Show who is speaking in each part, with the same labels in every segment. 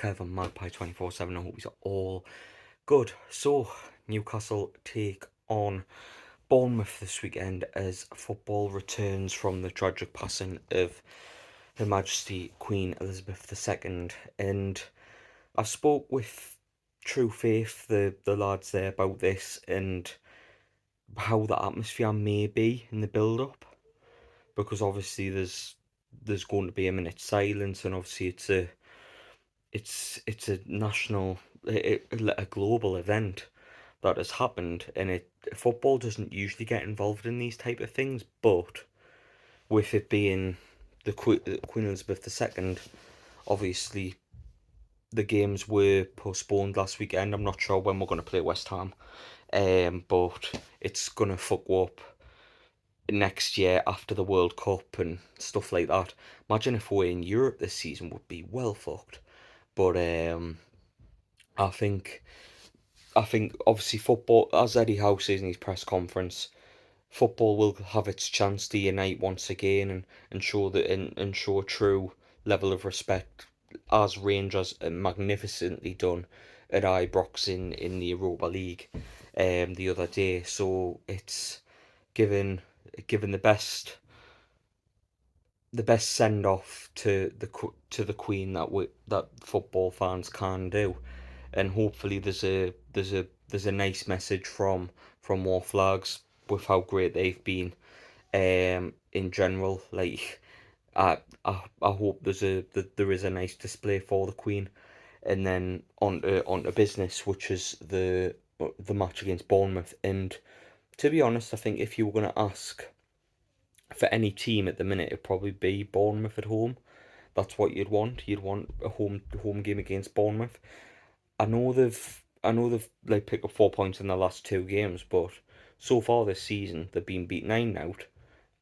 Speaker 1: Kevin, Magpie 24/7. I hope you're all good. So, Newcastle take on Bournemouth this weekend as football returns from the tragic passing of Her Majesty Queen Elizabeth II. And I spoke with True Faith, the lads there, about this and how the atmosphere may be in the build-up, because obviously there's going to be a minute's silence, and obviously it's a national, a global event that has happened, and football doesn't usually get involved in these type of things, but with it being the Queen Elizabeth II, obviously the games were postponed last weekend. I'm not sure when we're going to play West Ham, but it's going to fuck up next year after the World Cup and stuff like that. Imagine if we're in Europe this season, would be well fucked. But I think obviously football, as Eddie Howe says in his press conference, football will have its chance to unite once again and show and show a true level of respect, as Rangers magnificently done at Ibrox in the Europa League the other day. So it's given the best send off to the Queen that football fans can do, and hopefully there's a nice message from War Flags with how great they've been in general. Like I hope that there is a nice display for the Queen, and then onto business, which is the match against Bournemouth. And to be honest, I think if you were going to ask for any team at the minute, it'd probably be Bournemouth at home. That's what you'd want. You'd want a home game against Bournemouth. I know they've like picked up 4 points in the last two games, but so far this season they've been beat 9-0,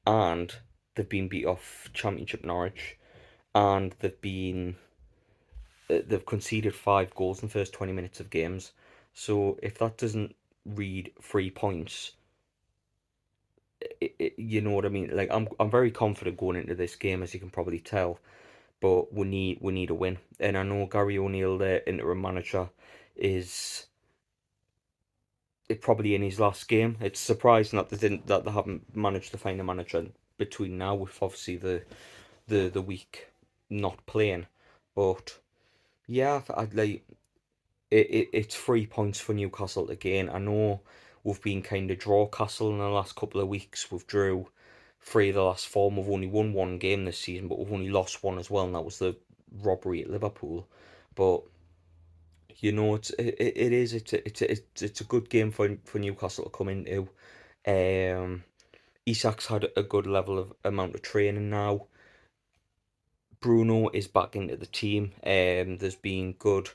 Speaker 1: and they've been beat off Championship Norwich, and they've conceded 5 goals in the first 20 minutes of games. So if that doesn't read 3 points, you know what I mean. Like I'm very confident going into this game, as you can probably tell, but we need a win. And I know Gary O'Neill, the interim manager, is probably in his last game. It's surprising that they haven't managed to find a manager between now, with obviously the week not playing. But yeah, I'd like it's 3 points for Newcastle to gain. I know we've been kind of draw castle in the last couple of weeks. We've drew 3 of the last 4. We've only won 1 game this season, but we've only lost 1 as well, and that was the robbery at Liverpool. But you know, it's a good game for Newcastle to come into. Isak's had a good level of amount of training now. Bruno is back into the team. There's been good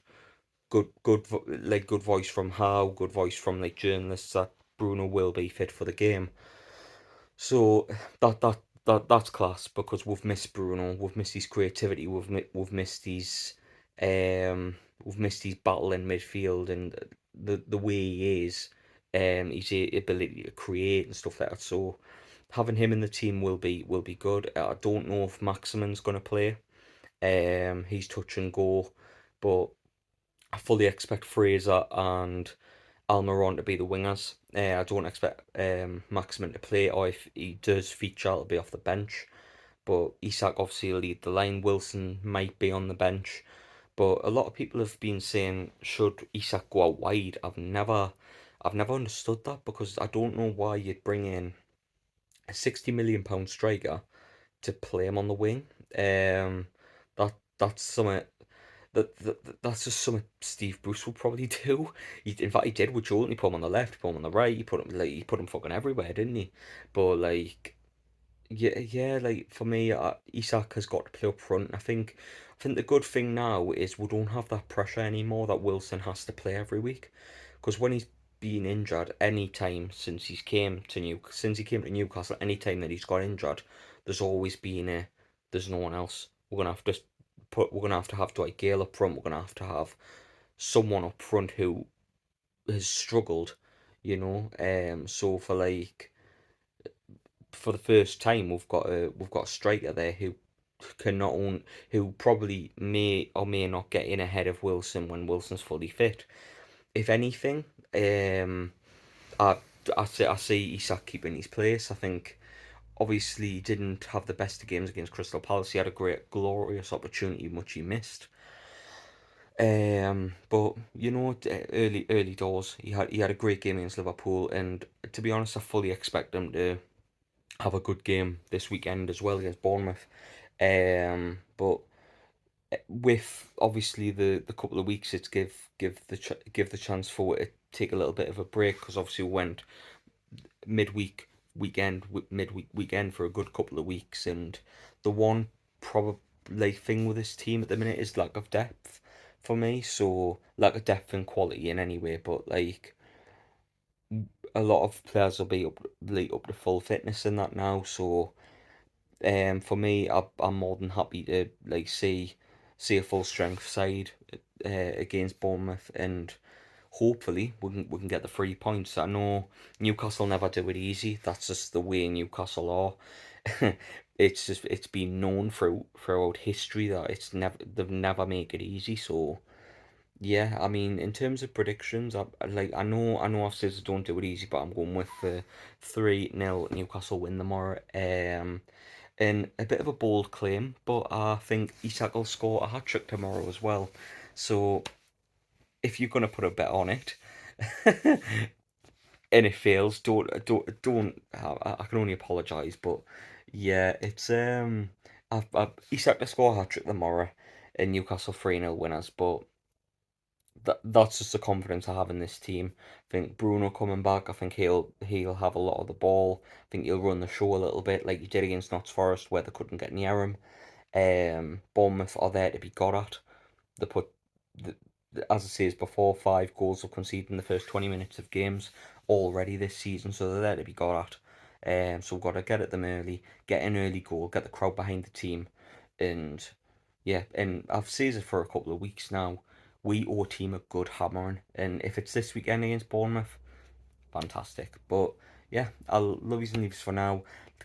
Speaker 1: voice from Howe, good voice from like journalists that Bruno will be fit for the game. So that's class, because we've missed Bruno, we've missed his creativity, we've missed his battle in midfield, and the way he is, his ability to create and stuff like that. So having him in the team will be good. I don't know if Maximin's gonna play. He's touch and go, but I fully expect Fraser and Almiron to be the wingers. I don't expect Maximin to play, or if he does feature, it'll be off the bench. But Isak obviously will lead the line. Wilson might be on the bench. But a lot of people have been saying, should Isak go out wide? I've never understood that, because I don't know why you'd bring in a £60 million striker to play him on the wing. That's something that's just something Steve Bruce will probably do. In fact, he did with Jordan. He put him on the left, he put him on the right, he put him fucking everywhere, didn't he? But like, yeah, like for me, Isak has got to play up front. I think the good thing now is we don't have that pressure anymore that Wilson has to play every week, because when he's been injured, any time since he came to Newcastle, any time that he's got injured, there's always been there's no one else. We're gonna have Dwight Gale up front. We're gonna have someone up front who has struggled, you know. So for the first time, we've got a striker there who can not own, who probably may or may not get in ahead of Wilson when Wilson's fully fit. If anything, I I see Isak keeping his place. I think obviously he didn't have the best of games against Crystal Palace. He had a great, glorious opportunity, which he missed. But you know, early doors, he had a great game against Liverpool, and to be honest, I fully expect him to have a good game this weekend as well against Bournemouth. But with obviously the couple of weeks, it's give the chance for it to take a little bit of a break, because obviously we went midweek weekend for a good couple of weeks, and the one probably thing with this team at the minute is lack of depth for me. So lack of depth and quality in any way, but like a lot of players will be up to full fitness in that now. So for me, I'm more than happy to like see a full strength side against Bournemouth, and hopefully we can get the 3 points. I know Newcastle never do it easy. That's just the way Newcastle are. It's been known throughout history that they've never make it easy. So yeah, I mean, in terms of predictions, I know I've said don't do it easy, but I'm going with 3-0 Newcastle win tomorrow. And a bit of a bold claim, but I think Isak will score a hat trick tomorrow as well. So if you're gonna put a bet on it, and it fails, don't. I can only apologise, but yeah, it's Isak to score a hat trick tomorrow, and Newcastle 3-0 winners, but that's just the confidence I have in this team. I think Bruno coming back, I think he'll have a lot of the ball. I think he'll run the show a little bit like he did against Notts Forest, where they couldn't get near him. Bournemouth are there to be got at. They put, the, as I says before, 5 goals were conceded in the first 20 minutes of games already this season, so they're there to be got at. So we've got to get at them early, get an early goal, get the crowd behind the team, and yeah, and I've said it for a couple of weeks now. We owe a team a good hammering, and if it's this weekend against Bournemouth, fantastic. But yeah, I'll love you and leaves for now.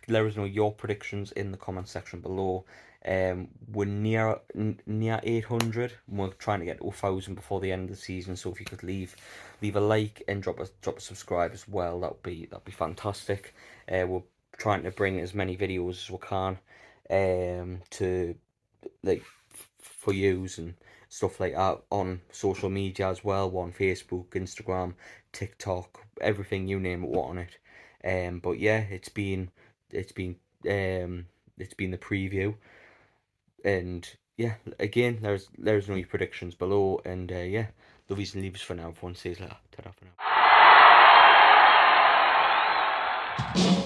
Speaker 1: Let us know your predictions in the comment section below. We're near 800. We're trying to get to 1,000 before the end of the season. So if you could leave a like and drop a subscribe as well, that'd be fantastic. We're trying to bring as many videos as we can, to like for use and stuff like that on social media as well. We're on Facebook, Instagram, TikTok, everything you name it, we're on it. But yeah, it's been it's been the preview, and yeah, again, there's no predictions below, and yeah, lovies and leaves for now. Everyone says later. Ta-ra for now.